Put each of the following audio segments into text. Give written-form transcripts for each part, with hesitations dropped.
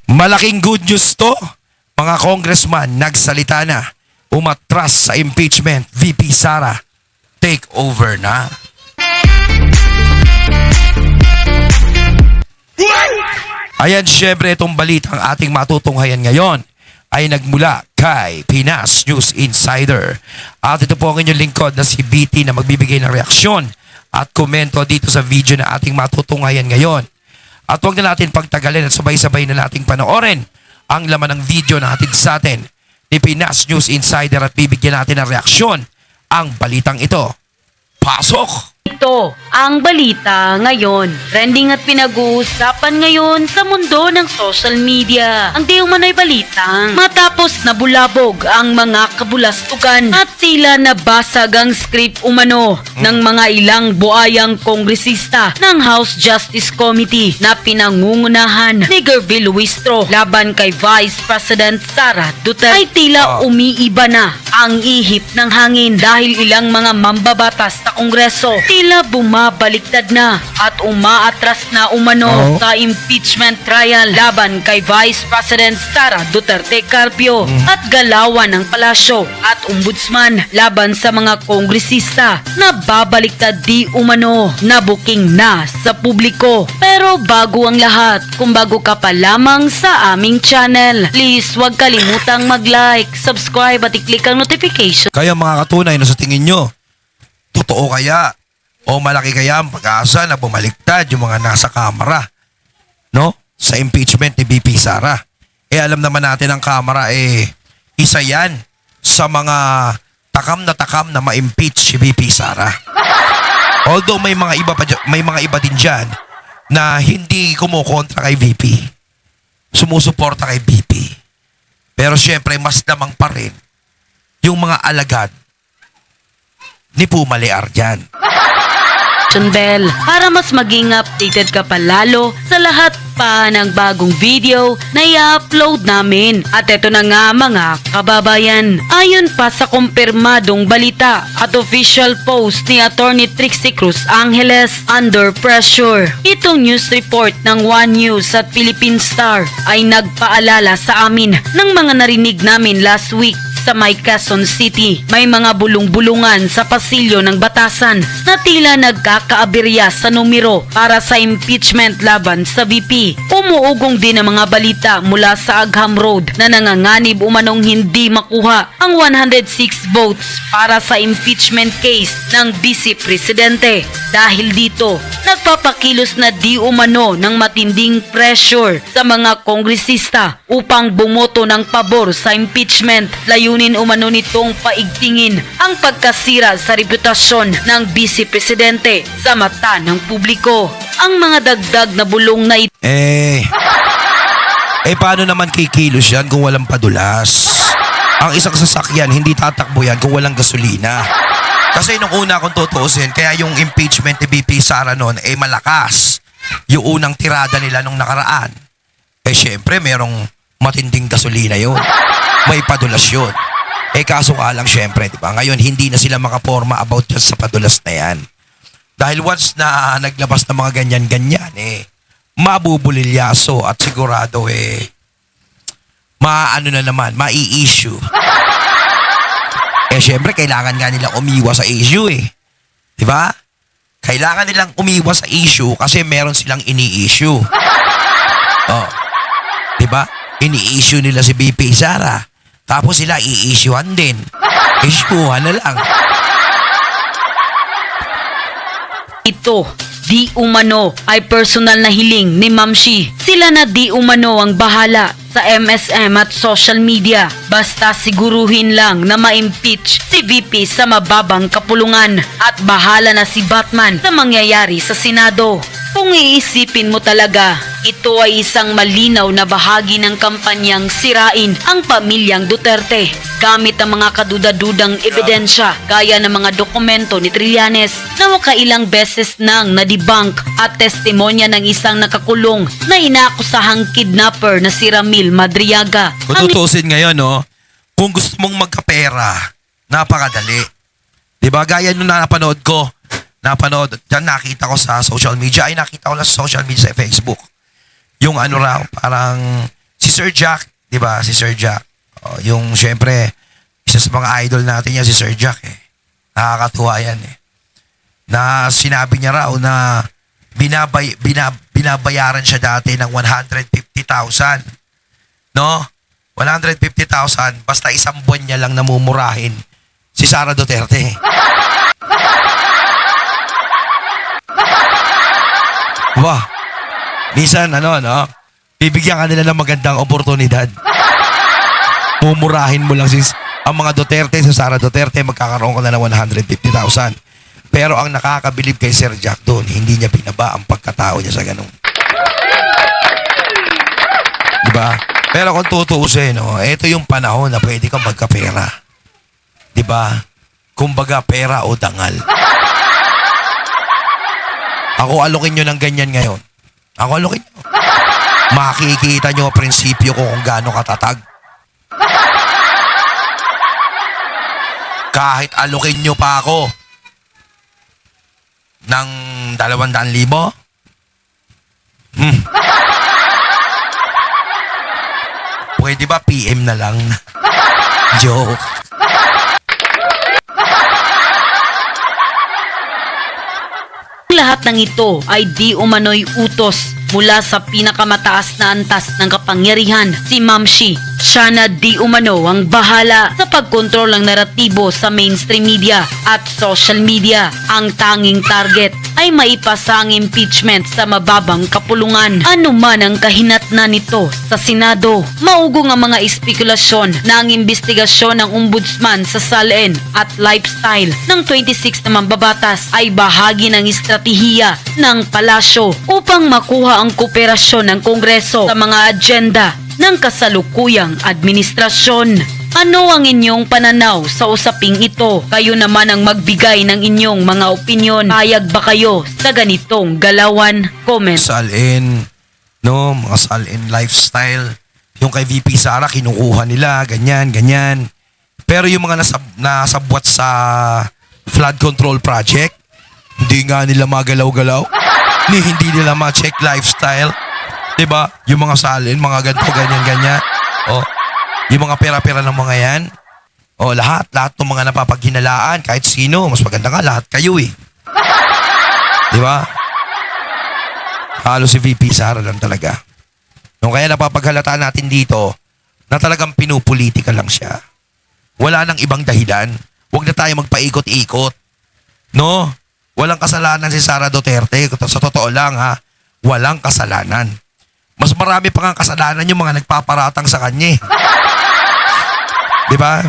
Malaking good news to. Mga congressman nagsalita na. Umatras sa impeachment. VP Sara, take over na. Ayan, syempre itong balitang ating matutunghayan ngayon ay nagmula kay Pinas News Insider. At ito po ang inyong lingkod na si BT na magbibigay ng reaksyon at komento dito sa video na ating matutunghayan ngayon. At huwag na natin pagtagalin at sabay-sabay na nating panoorin ang laman ng video na hatid sa atin ni Pinas News Insider at bibigyan natin ng reaksyon ang balitang ito. Pasok! Ito ang balita ngayon. Trending at pinag-uusapan ngayon sa mundo ng social media. Ang di umano'y balitang matapos na bulabog ang mga kabulastugan at tila nabasag ang script umano ng mga ilang buayang kongresista ng House Justice Committee na pinangungunahan ni Gervil Luistro laban kay Vice President Sara Duterte ay tila umiiba na ang ihip ng hangin dahil ilang mga mambabatas sa Kongreso tila bumabaliktad na at umaatras na umano sa impeachment trial laban kay Vice President Sara Duterte Carpio at galawan ng palasyo at ombudsman laban sa mga kongresista na babaliktad di umano na booking na sa publiko. Pero bago ang lahat, kung bago ka pa lamang sa aming channel, please huwag kalimutang mag-like, subscribe at i-click ang notification. Kaya mga katunay na sa tingin nyo, totoo kaya o malaki kaya ang pag-asa na bumaliktad yung mga nasa kamera, no? Sa impeachment ni VP Sara. Alam naman natin ang kamera isa yan sa mga takam na ma-impeach si VP Sara. Although may mga iba din diyan na hindi kumukontra kay VP. Sumusuporta kay VP. Pero syempre mas lamang pa rin yung mga alagad ni Pumalear dyan. Bell para mas maging updated ka pa lalo sa lahat pa ng bagong video na i-upload namin. At ito na nga mga kababayan, ayon pa sa kumpirmadong balita at official post ni Attorney Trixie Cruz Angeles, under pressure. Itong news report ng One News at Philippine Star ay nagpaalala sa amin ng mga narinig namin last week sa may Quezon City. May mga bulong-bulungan sa pasilyo ng batasan na tila nagkakaaberya sa numero para sa impeachment laban sa VP. Umuugong din ang mga balita mula sa Agham Road na nanganganib umanong hindi makuha ang 106 votes para sa impeachment case ng Vice Presidente. Dahil dito, nagpapakilos na di umano ng matinding pressure sa mga kongresista upang bumoto ng pabor sa impeachment. Layunin umano nitong paigtingin ang pagkasira sa reputasyon ng Vice Presidente sa mata ng publiko. Ang mga dagdag na bulong na ito paano naman kikilos yan kung walang padulas? Ang isang sasakyan, hindi tatakbo yan kung walang gasolina. Kasi nung una kung tutuusin, kaya yung impeachment ni VP Sara noon malakas. Yung unang tirada nila nung nakaraan. Syempre, merong matinding gasolina yun. May padulas yun. Kaso nga lang syempre, diba? Ngayon, hindi na sila makaporma about just sa padulas na yan. Dahil once na naglabas ng mga ganyan-ganyan, mabubulilyaso at sigurado mai-issue. Syempre, kailangan nga nilang umiwas sa issue Diba? Kailangan nilang umiwas sa issue kasi meron silang ini-issue. Diba? Ini-issue nila si VP Sara. Tapos sila i-issuean din. Issuehan na lang. Ito, di umano ay personal na hiling ni Ma'am Shi. Sila na di umano ang bahala sa MSM at social media. Basta siguruhin lang na ma-impeach si VP sa mababang kapulungan at bahala na si Batman sa mangyayari sa Senado. Kung iisipin mo talaga, ito ay isang malinaw na bahagi ng kampanyang sirain ang pamilyang Duterte gamit ang mga kadudadudang ebidensya gaya ng mga dokumento ni Trillanes na makailang beses nang na-debunk at testimonya ng isang nakakulong na inaakusahang kidnapper na si Ramil Madriaga. Kung tutusin ngayon, kung gusto mong magkapera, napakadali. Diba? Gaya nung napanood ko, dyan nakita ko sa social media, nakita ko lang sa social media sa Facebook. Yung raw, parang Sir Jack, di ba? Si Sir Jack. Yung syempre, isa sa mga idol natin yan, si Sir Jack eh. Nakakatuwa yan eh. Na sinabi niya raw na binabayaran siya dati ng 150,000. No? 150,000 basta isang buwan niya lang namumurahin si Sara Duterte. Wah. Minsan bibigyan ka nila ng magandang oportunidad. Mumurahin mo lang ang mga Duterte sa Sara Duterte, magkakaroon ka na ng 150,000. Pero ang nakakabilib kay Sir Jack doon, hindi niya binaba ang pagkatao niya sa ganun. Diba? Pero kung tutuusin, ito yung panahon na pwede kang magkapera. Diba? Kumbaga, pera o dangal. Ako alokin nyo ng ganyan ngayon. Ako alokin nyo. Makikita nyo ang prinsipyo ko kung gaano katatag. Kahit alokin nyo pa ako ng 200,000, pwede ba PM na lang? Joke. Lahat ng ito ay di umano'y utos mula sa pinakamataas na antas ng kapangyarihan, si Mamshi. Siya na di umano ang bahala sa pagkontrol ng naratibo sa mainstream media at social media. Ang tanging target ay maipasa ang impeachment sa mababang kapulungan. Ano man ang kahinatnan nito sa Senado, maugong ang mga espekulasyon na ang investigasyon ng ombudsman sa salain at lifestyle ng 26 na mambabatas ay bahagi ng estratehiya ng palasyo upang makuha ang kooperasyon ng Kongreso sa mga agenda ng kasalukuyang administrasyon. Ano ang inyong pananaw sa usaping ito? Kayo naman ang magbigay ng inyong mga opinyon. Payag ba kayo sa ganitong galawan? Comment. Salin, mga salin lifestyle. Yung kay VP Sara, kinukuha nila, ganyan. Pero yung mga nasabwat sa flood control project, hindi nga nila magalaw-galaw. Hindi nila ma-check lifestyle. Diba? Yung mga salin, mga ganito, ganyan. Yung mga pera-pera ng mga yan. Lahat ng mga napapaghinalaan, kahit sino, mas maganda nga, lahat kayo eh. Diba? Halos si VP Sara lang talaga. Kaya napapaghalata natin dito na talagang pinupolitika lang siya. Wala nang ibang dahilan. Huwag na tayo magpaikot-ikot. No? Walang kasalanan si Sara Duterte. Sa totoo lang ha, walang kasalanan. Mas marami pa nga kasalanan yung mga nagpaparatang sa kanya. Diba?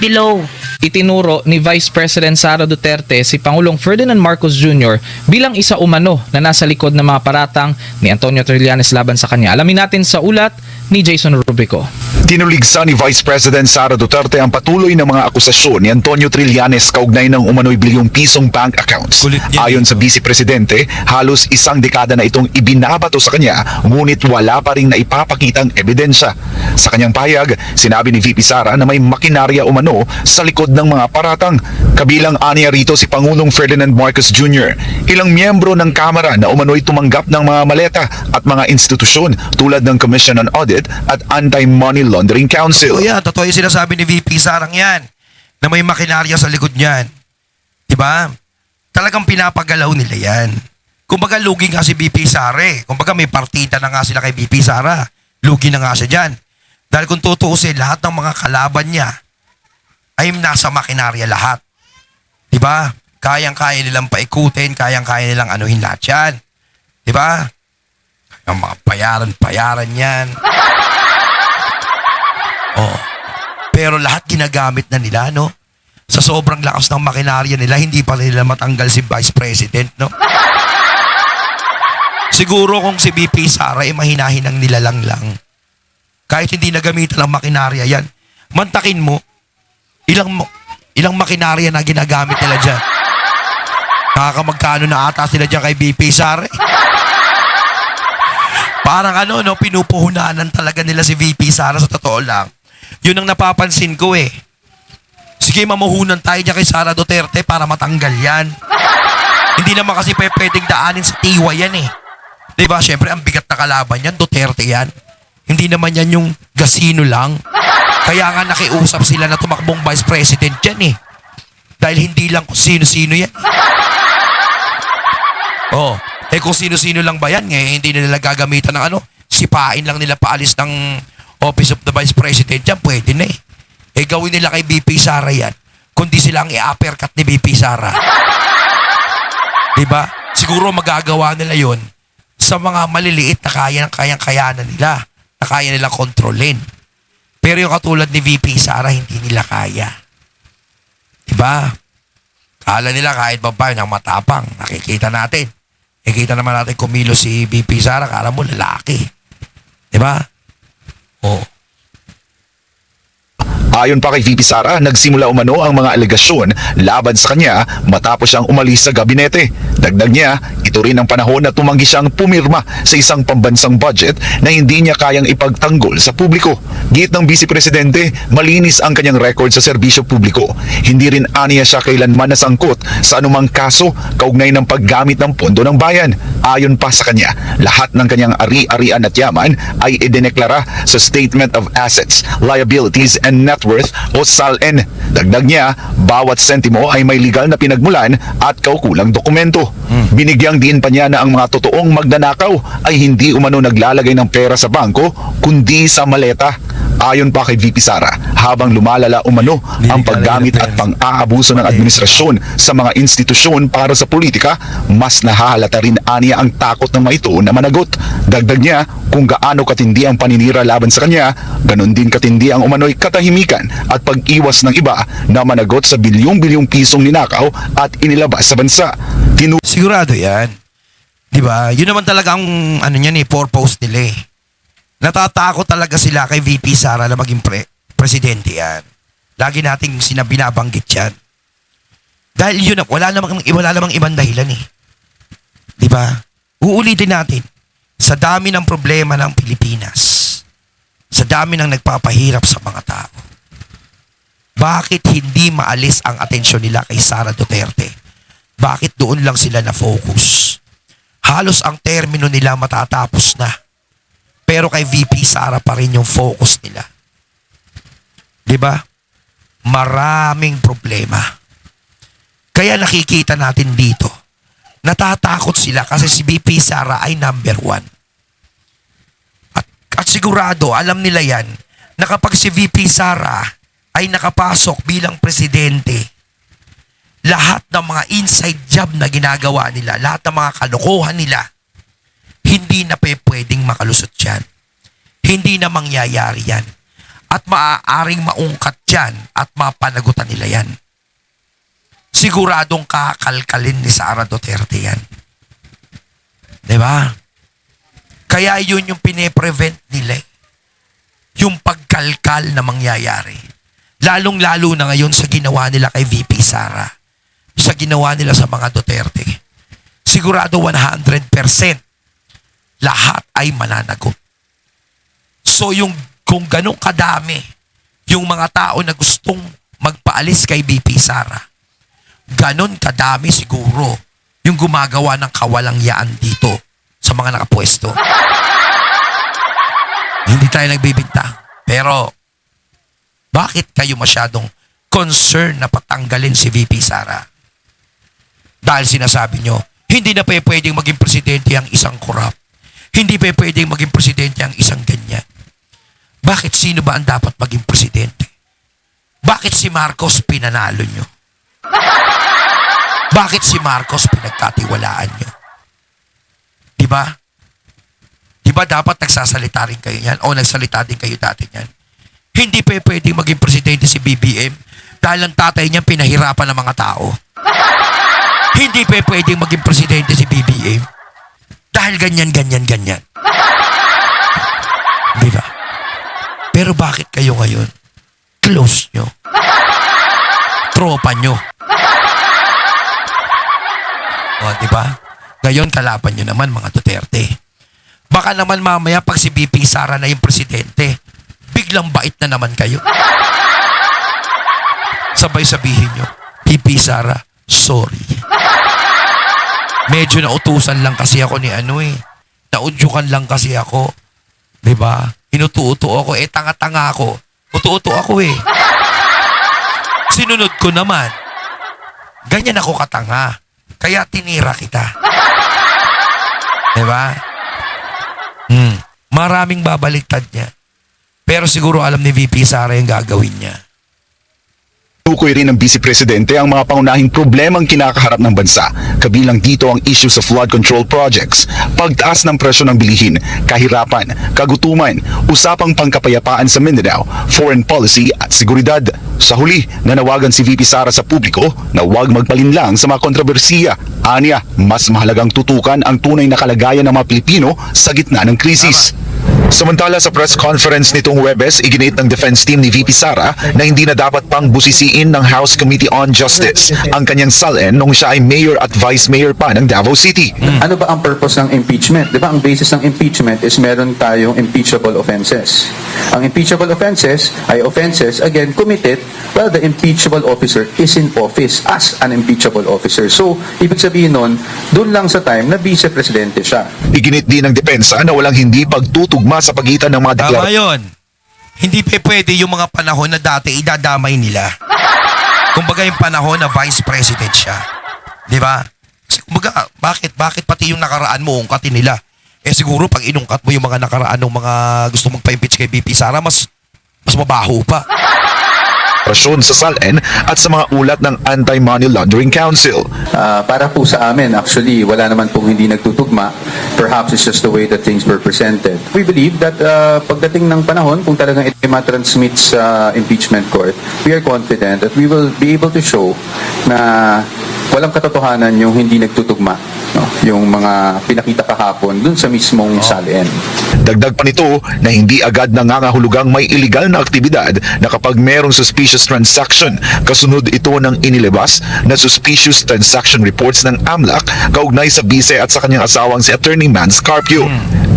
Below. Itinuro ni Vice President Sara Duterte si Pangulong Ferdinand Marcos Jr. bilang isa umano na nasa likod ng mga paratang ni Antonio Trillanes laban sa kanya. Alamin natin sa ulat ni Jason Rubico. Tinuligsa ni Vice President Sara Duterte ang patuloy na mga akusasyon ni Antonio Trillanes kaugnay ng umano'y bilyong pisong bank accounts. Ayon sa Vice Presidente, halos isang dekada na itong ibinabato sa kanya, ngunit wala pa ring naipapakitang ebidensya. Sa kanyang payag, sinabi ni VP Sara na may makinarya umano sa likod ng mga paratang. Kabilang aniya rito si Pangulong Ferdinand Marcos Jr., ilang miyembro ng Kamara na umano'y tumanggap ng mga maleta at mga institusyon tulad ng Commission on Audit at Anti-Money Laundering Council. Totoo yung sinasabi ni VP Sarang yan, na may makinarya sa likod niyan. Diba? Talagang pinapagalaw nila yan. Kumbaga lugi nga si VP Sara eh. Kumbaga may partida na nga sila kay VP Sara. Lugi na nga siya dyan. Dahil kung tutuusin, lahat ng mga kalaban niya ay nasa makinarya lahat. Diba? Kayang-kaya nilang paikutin, kayang-kaya nilang anuhin lahat yan. Diba? Ang mga payaran yan. Pero lahat ginagamit na nila, no? Sa sobrang lakas ng makinarya nila, hindi pa nila matanggal si Vice President, no? Siguro kung si VP Sara ay mahinahinang nilalang lang. Kahit hindi nagamitan ng makinarya yan, mantakin mo, ilang makinarya na ginagamit nila dyan. Nakakamagkano na ata sila dyan kay VP Sara. Parang pinupuhunanan talaga nila si VP Sara sa totoo lang. Yun ang napapansin ko eh. Sige, mamuhunan tayo dyan kay Sara Duterte para matanggal yan. Hindi naman kasi pwedeng daanin sa tiwa yan eh. Diba? Siyempre, ang bigat na kalaban yan, Duterte yan. Hindi naman yan yung gasino lang. Kaya nga nakiusap sila na tumakbong vice president yan eh. Dahil hindi lang kung sino-sino yan. Oh, kung sino-sino lang ba yan, hindi na nila gagamitan ng ano, sipain lang nila paalis ng Office of the Vice President yan, pwede na eh. Gawin nila kay BP Sara yan, kundi sila ang i-uppercut ni BP Sara. Diba? Siguro magagawa nila yon sa mga maliliit na kayang-kayanan nila, na kaya nilang kontrolin. Pero yung katulad ni VP Sara, hindi nila kaya. Diba? Kala nila kahit babae ng matapang, nakikita natin. Nakikita naman natin kumilo si VP Sara, kala mo lalaki. Diba? Oh. Ayon pa kay VP Sara, nagsimula umano ang mga alegasyon laban sa kanya matapos siyang umalis sa gabinete. Dagdag niya, ito rin ang panahon na tumanggi siyang pumirma sa isang pambansang budget na hindi niya kayang ipagtanggol sa publiko. Giit ng Vice Presidente, malinis ang kanyang record sa serbisyo publiko. Hindi rin aniya siya kailanman nasangkot sa anumang kaso kaugnay ng paggamit ng pondo ng bayan. Ayon pa sa kanya, lahat ng kanyang ari-arian at yaman ay idineklara sa Statement of Assets, Liabilities and Net Worth o SALN. Dagdag niya, bawat sentimo ay may legal na pinagmulan at kaukulang dokumento. Binigyang din pa niya na ang mga totoong magnanakaw ay hindi umano naglalagay ng pera sa bangko kundi sa maleta. Ayon pa kay VP Sara, habang lumalala umano ang paggamit at pang-aabuso ng administrasyon sa mga institusyon para sa politika, mas nahahalata rin aniya ang takot ng mga ito na managot. Dagdag niya, kung gaano katindi ang paninira laban sa kanya, ganon din katindi ang umano'y katahimikan at pag-iwas ng iba na managot sa bilyong-bilyong pisong ninakaw at inilabas sa bansa. Sigurado yan. Diba? Yun naman talaga ang purpose nila eh. Natatakot talaga sila kay VP Sara na maging presidente yan. Lagi nating binabanggit yan. Dahil yun, wala namang ibang dahilan eh. Diba? Uulitin natin. Sa dami ng problema ng Pilipinas, sa dami ng nagpapahirap sa mga tao, bakit hindi maalis ang atensyon nila kay Sara Duterte? Bakit doon lang sila na-focus? Halos ang termino nila matatapos na. Pero kay VP Sara pa rin yung focus nila. Diba? Maraming problema. Kaya nakikita natin dito, natatakot sila kasi si VP Sara ay number 1. At sigurado, alam nila yan, na kapag si VP Sara ay nakapasok bilang presidente, lahat ng mga inside job na ginagawa nila, lahat ng mga kalokohan nila, hindi na pwedeng makalusot yan. Hindi na mangyayari yan. At maaaring maungkat yan at mapanagutan nila yan. Siguradong kakalkalin ni Sara Duterte yan. Diba? Kaya yun yung pine-prevent nila. Yung pagkalkal na mangyayari. Lalong-lalo na ngayon sa ginawa nila kay VP Sara. Sa ginawa nila sa mga Duterte. Sigurado 100%. Lahat ay mananagot. So kung ganun kadami yung mga tao na gustong magpaalis kay VP Sara, ganun kadami siguro yung gumagawa ng kawalangyaan dito sa mga nakapwesto. Hindi tayo nagbibintang. Pero bakit kayo masyadong concerned na patanggalin si VP Sara? Dahil sinasabi nyo, hindi na pwedeng maging presidente ang isang korap. Hindi pa pwedeng maging presidente ang isang ganyan. Bakit sino ba ang dapat maging presidente? Bakit si Marcos pinanalo nyo? Bakit si Marcos pinagkatiwalaan nyo? Diba? Diba dapat nagsasalita rin kayo yan? O nagsalita din kayo dati yan? Hindi pa pwedeng maging presidente si BBM dahil ang tatay niya pinahirapan ng mga tao. Hindi pa pwedeng maging presidente si BBM dahil ganyan. Diba? Pero bakit kayo ngayon? Close nyo. Tropa nyo. O, diba? Ngayon, kalaban nyo naman mga Duterte. Baka naman mamaya pag si VP Sara na yung presidente, biglang bait na naman kayo. Sabay sabihin nyo, VP Sara, sorry. Medyo nautusan lang kasi ako ni Naudyukan lang kasi ako. 'Di ba? Inutuuto ako. Tanga-tanga ako. Utuuto ako Sinunod ko naman. Ganyan ako katanga. Kaya tinira kita. 'Di ba? Maraming babaliktad niya. Pero siguro alam ni VP Sara yung gagawin niya. Tukoy rin ng Vice Presidente ang mga pangunahing problemang kinakaharap ng bansa. Kabilang dito ang issue sa flood control projects, pagtaas ng presyo ng bilihin, kahirapan, kagutuman, usapang pangkapayapaan sa Mindanao, foreign policy at seguridad. Sa huli, nanawagan si VP Sara sa publiko na huwag magpalinlang sa mga kontrobersiya. Aniya, mas mahalagang tutukan ang tunay na kalagayan ng mga Pilipino sa gitna ng krisis. Samantala sa press conference nitong Huwebes, iginiit ng defense team ni VP Sara na hindi na dapat pang busisiin ng House Committee on Justice ang kanyang salin nung siya ay mayor at vice mayor pa ng Davao City. Ano ba ang purpose ng impeachment? Di ba ang basis ng impeachment is meron tayong impeachable offenses. Ang impeachable offenses ay offenses, again, committed while the impeachable officer is in office as an impeachable officer. So, ibig sabihin nun, dun lang sa time na vice-presidente siya. Iginit din ng depensa na walang hindi pagtutugma sa pagitan ng mga Tama deklarasyon. yun. Hindi pwede yung mga panahon na dati idadamay nila. Kumbaga yung panahon na vice president siya. Di ba? Kasi kumbaga, bakit pati yung nakaraan mo ungkatin nila? Siguro pag inungkat mo yung mga nakaraan ng mga gusto magpa-impeach kay VP Sara, mas mabaho pa. Sa salin at sa mga ulat ng Anti-Money Laundering Council. Para po sa amin, actually, wala naman pong hindi nagtutugma. Perhaps it's just the way that things were presented. We believe that pagdating ng panahon, kung talagang ito matransmit sa impeachment court, we are confident that we will be able to show na walang katotohanan yung hindi nagtutugma, no? Yung mga pinakita kahapon dun sa mismong salin. Dagdag pa nito na hindi agad nangangahulugang may illegal na aktibidad na kapag merong suspicious transaction. Kasunod ito ng inilabas na suspicious transaction reports ng AMLAC kaugnay sa bise at sa kanyang asawang si Attorney Mans Carpio.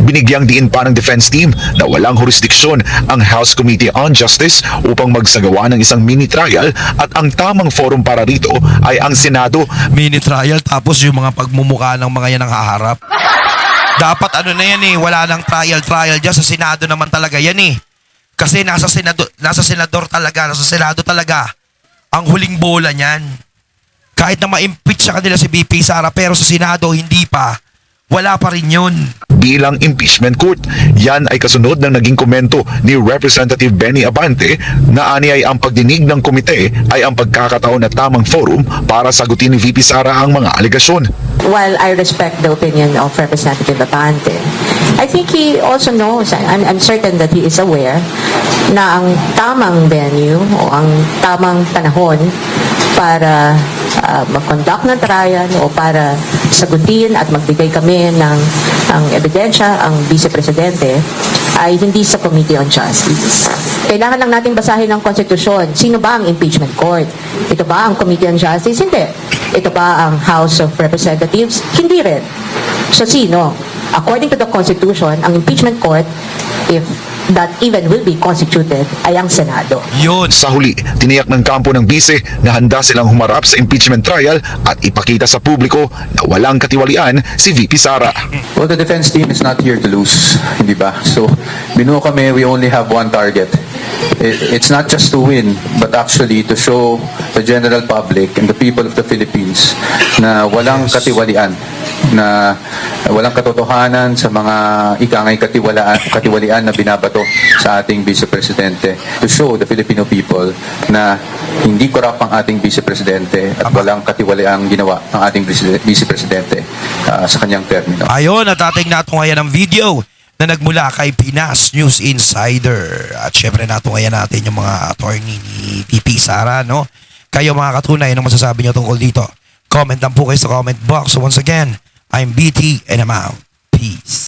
Binigyang diin pa ng defense team na walang jurisdiksyon ang House Committee on Justice upang magsagawa ng isang mini trial at ang tamang forum para rito ay ang Senado. Mini trial tapos yung mga pagmumukha ng mga yan ang haharap. Dapat ano na yan wala nang trial dyan. Sa Senado naman talaga yan Kasi nasa Senado talaga ang huling bola niyan. Kahit na ma-impeach sa kanila si VP Sara pero sa Senado hindi pa. Wala pa rin yun. Bilang impeachment court, yan ay kasunod ng naging komento ni Representative Benny Abante na ani ay ang pagdinig ng komite ay ang pagkakataon na tamang forum para sagutin ni VP Sara ang mga alegasyon. While I respect the opinion of Representative Abante, I think he also knows, I'm certain that he is aware na ang tamang venue o ang tamang panahon para mag-conduct ng trial o para sagutin at magbigay kami ng ebidensya ang Vice Presidente ay hindi sa Committee on Justice. Kailangan lang natin basahin ang konstitusyon. Sino ba ang impeachment court? Ito ba ang Committee on Justice? Hindi. Ito ba ang House of Representatives? Hindi rin. So sino? According to the Constitution, ang impeachment court, if that even will be constituted, ay ang Senado. Yun. Sa huli, tiniyak ng kampo ng bise na handa silang humarap sa impeachment trial at ipakita sa publiko na walang katiwalian si VP Sara. Well, the defense team is not here to lose, hindi ba? So, binuo kami, we only have one target. It's not just to win, but actually to show the general public and the people of the Philippines na walang katiwalian, na walang katotohanan sa mga ikangay katiwalian na binabato sa ating Vice Presidente. To show the Filipino people na hindi korap ang ating Vice Presidente at walang katiwaliang ginawa ang ating Vice Presidente sa kanyang termino. Ayun, natating natungayan ng video na nagmula kay Pinas News Insider. At syempre natungayan natin yung mga attorney ni VP Sara, no? Kayo mga katunay, ano masasabi nyo tungkol dito? Comment lang po kayo sa comment box. So once again, I'm BT and I'm out. Peace.